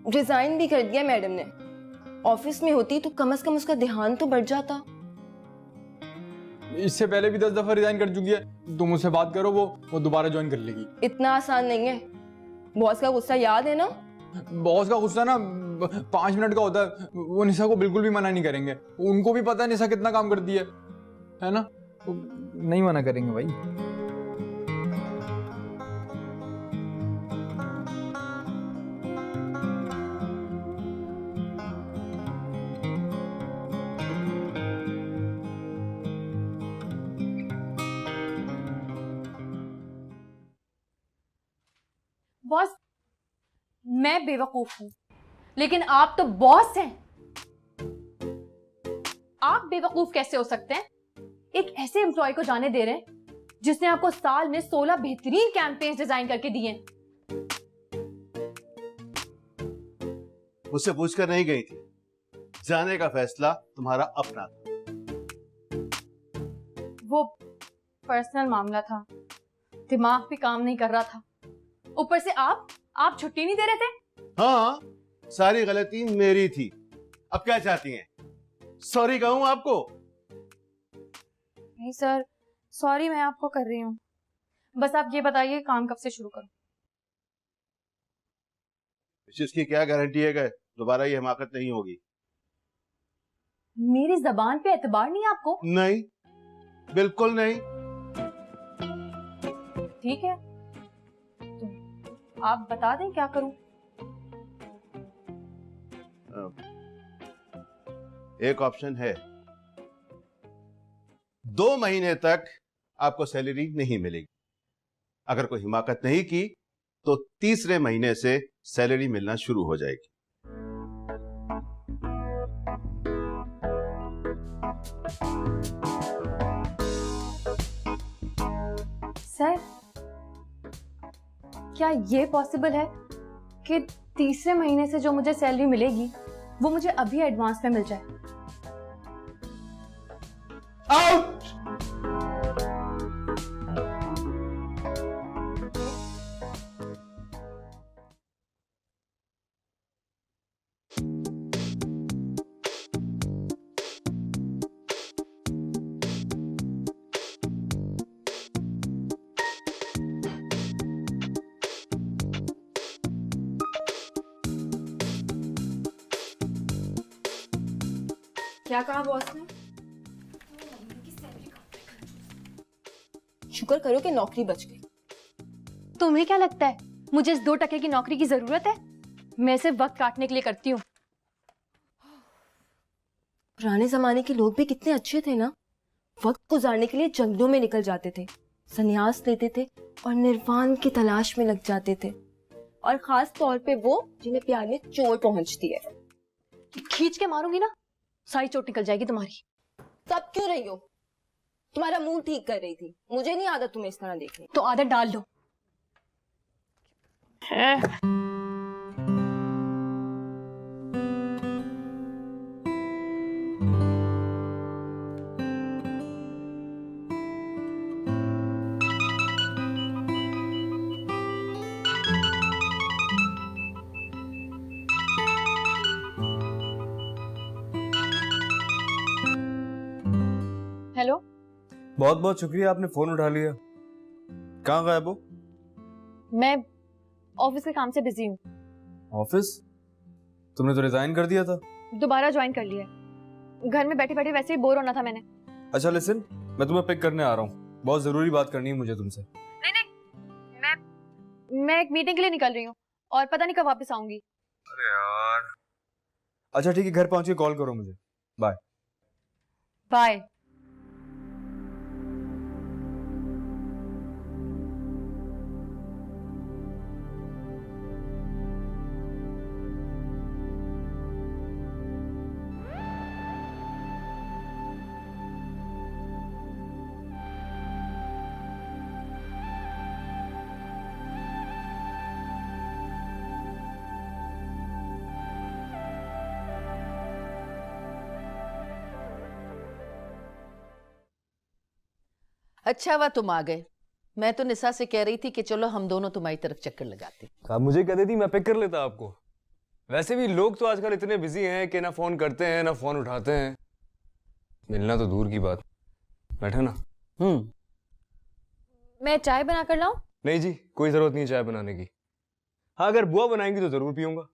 Resign भी कर दिया मैडम ने। ऑफिस में होती तो कम से कम उसका ध्यान तो बढ़ जाता। इससे पहले भी 10 दफा रिजाइन कर चुकी है। तुम उससे बात करो, वो दोबारा ज्वाइन कर लेगी। इतना आसान नहीं है। बॉस का गुस्सा याद है ना? बॉस का गुस्सा ना 5 मिनट का होता है। वो निशा को बिल्कुल भी मना नहीं करेंगे। उनको भी पता है निशा कितना काम करती है ना? तो नहीं मना करेंगे भाई। बॉस, मैं बेवकूफ हूं, लेकिन आप तो बॉस हैं। आप बेवकूफ कैसे हो सकते हैं? एक ऐसे एम्प्लॉय को जाने दे रहे हैं जिसने आपको साल में 16 बेहतरीन कैंपेन्स डिजाइन करके दिए। मुझसे पूछकर नहीं गई थी। जाने का फैसला तुम्हारा अपना था। वो पर्सनल मामला था, दिमाग भी काम नहीं कर रहा था। ऊपर से आप छुट्टी नहीं दे रहे थे। हाँ, सारी गलती मेरी थी। अब क्या चाहती हैं? सॉरी कहूं आपको? नहीं सर, सॉरी मैं आपको कर रही हूँ। बस आप ये बताइए काम कब से शुरू करूं? इस चीज की क्या गारंटी है कि दोबारा ये हिमाकत नहीं होगी? मेरी जबान पे एतबार नहीं आपको? नहीं, बिल्कुल नहीं। ठीक है, तो आप बता दें क्या करूं? एक ऑप्शन है, 2 महीने तक आपको सैलरी नहीं मिलेगी। अगर कोई हिमाकत नहीं की तो तीसरे महीने से सैलरी मिलना शुरू हो जाएगी। सर, क्या ये पॉसिबल है कि तीसरे महीने से जो मुझे सैलरी मिलेगी वो मुझे अभी एडवांस में मिल जाए? आउट! क्या कहा बॉस ने? शुक्र करो कि नौकरी बच गई। तुम्हें क्या लगता है मुझे इस 2 टके की नौकरी की जरूरत है? मैं सिर्फ वक्त काटने के लिए करती हूँ। पुराने जमाने के लोग भी कितने अच्छे थे ना। वक्त गुजारने के लिए जंगलों में निकल जाते थे, संन्यास लेते थे और निर्वाण की तलाश में लग जाते थे। और खास तौर पे वो जिन्हें प्यार में चोट पहुंचती है। खींच के मारूंगी ना, सारी चोट निकल जाएगी तुम्हारी। तब क्यों रही हो? तुम्हारा मूड ठीक कर रही थी। मुझे नहीं आदत तुम्हें इस तरह देखने। तो आदत डाल लो। हेलो। बहुत बहुत शुक्रिया, आपने फोन उठा लिया। कहाँ गायब हो? मैं ऑफिस के काम से बिजी हूँ। ऑफिस? तुमने तो रिजाइन कर दिया था। दोबारा ज्वाइन कर लिया है। घर में बैठे बैठे वैसे ही बोर होना था मैंने। अच्छा लिसन, मैं तुम्हें पिक करने आ रहा हूँ। बहुत जरूरी बात करनी है मुझे तुमसे। नहीं, मैं एक मीटिंग के लिए निकल रही हूँ और पता नहीं कब वापस आऊंगी। अरे यार। अच्छा ठीक है, घर पहुंच के कॉल करो मुझे। Bye bye. अच्छा हुआ तुम आ गए। मैं तो निशा से कह रही थी कि चलो हम दोनों तुम्हारी तरफ चक्कर लगाते। आप मुझे कह देती, मैं पिक कर लेता आपको। वैसे भी लोग तो आजकल इतने बिजी हैं कि ना फोन करते हैं ना फोन उठाते हैं। मिलना तो दूर की बात। बैठा ना। मैं चाय बना कर लाऊं? नहीं जी, कोई जरूरत नहीं चाय बनाने की। हाँ, अगर बुआ बनाएंगी तो जरूर पीऊंगा।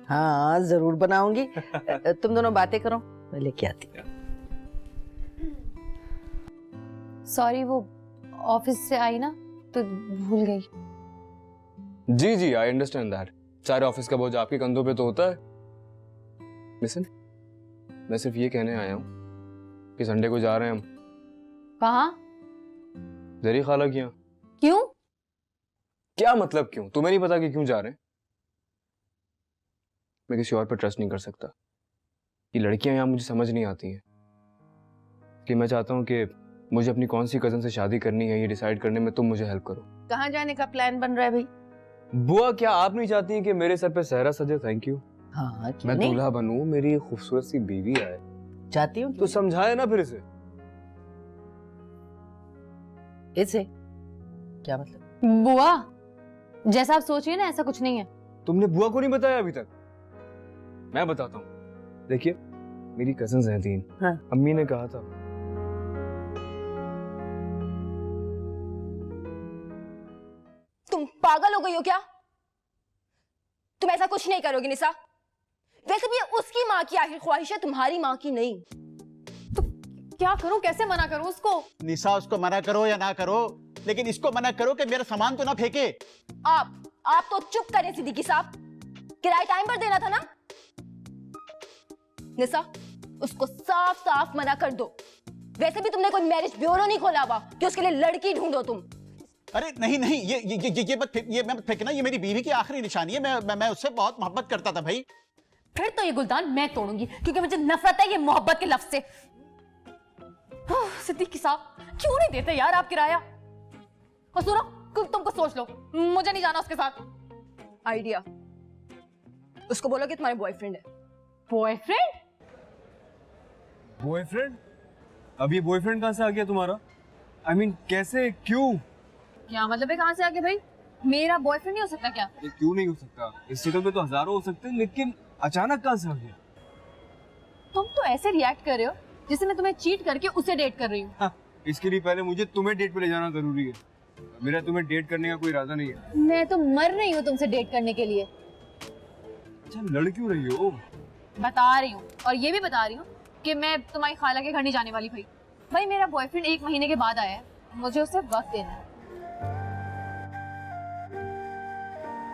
हाँ जरूर बनाऊंगी। तुम दोनों बातें करो, मैं लेके आती हूँ। सॉरी, वो ऑफिस से आई ना तो भूल गई। जी जी, आई अंडरस्टैंड दैट। सारे ऑफिस का बोझ आपके कंधों पे तो होता है। लिसन, मैं सिर्फ ये कहने आया हूँ कि संडे को जा रहे हैं हम। कहाँ? जरी खाला के यहाँ। क्यों? क्या मतलब क्यों? तुम्हें नहीं पता कि क्यों जा रहे हैं? मैं किसी और पर ट्रस्ट नहीं कर सकता। ये लड़कियां यहाँ मुझे समझ नहीं आती हैं। कि मैं चाहता हूँ कि मुझे अपनी कौन सी कजन से शादी करनी है ये डिसाइड करने में तुम मुझे हेल्प करो। कहाँ जाने का प्लान बन रहा है भाई? बुआ, क्या आप नहीं चाहती हैं कि मेरे सर पे सहरा सजे? Thank you. हाँ क्यों मैं नहीं? दूल्हा बनूं, मेरी खूबसूरत सी बीवी आए। चाहती हूँ तो समझाए ना फिर इसे। इसे क्या मतलब? बुआ, जैसा आप सोच रही हैं ना ऐसा कुछ नहीं है। तुमने बुआ को नहीं बताया अभी तक? मैं बताता हूँ। देखिए, मेरी कजन्स हैं 3। हाँ। अम्मी ने कहा था। तुम पागल हो गई हो क्या? तुम ऐसा कुछ नहीं करोगी निशा। वैसे भी ये उसकी माँ की आखिर ख्वाहिश है, तुम्हारी माँ की नहीं। तो क्या करूं, कैसे मना करूं उसको? निशा, उसको मना करो या ना करो, लेकिन इसको मना करो कि मेरा सामान तो ना फेंके। आप तो चुप करें सिद्दीकी साहब। किराया टाइम पर देना था ना। निशा, उसको साफ साफ मना कर दो। वैसे भी तुमने कोई मैरिज ब्यूरो नहीं खोला हुआ कि उसके लिए लड़की ढूंढो तुम। अरे नहीं नहीं, ये मत फेंकना। ये मेरी बीवी की आखिरी निशानी है। मैं उससे बहुत मोहब्बत करता था भाई। फिर तो ये गुलदान मैं तोड़ूंगी, क्योंकि मुझे नफरत है ये मोहब्बत के लफ्ज से। सिद्दीकी साहब, क्यों नहीं देते यार आप किराया? और सुनो, तुमको सोच लो, मुझे नहीं जाना उसके साथ। आइडिया, उसको बोलो कि तुम्हारे बॉयफ्रेंड है। बॉयफ्रेंड? बॉयफ्रेंड? अभी बॉयफ्रेंड कहाँ से आ गया तुम्हारा? I mean, कैसे, क्यों? क्या मतलब है कहाँ से आके भाई? मेरा बॉयफ्रेंड नहीं हो सकता क्या? ये क्यों नहीं हो सकता? इस शक्ल में तो हजारों हो सकते हैं, लेकिन अचानक कहाँ से आ गया? तुम तो ऐसे रिएक्ट कर रहे हो जैसे मैं तुम्हें चीट करके उसे डेट कर रही हूँ। हाँ, इसके लिए पहले मुझे तुम्हें डेट पे ले जाना जरूरी है। मेरा तुम्हें डेट करने का कोई इरादा नहीं है। मैं तो मर रही हूँ तुमसे डेट करने के लिए। अच्छा, लड़ क्यों रही हो? बता रही हूँ, और ये भी बता रही हूँ कि मैं तुम्हारी खाला के घर नहीं जाने वाली भाई। भाई मेरा बॉयफ्रेंड 1 महीने के बाद आया है, मुझे उसे वक्त देना है।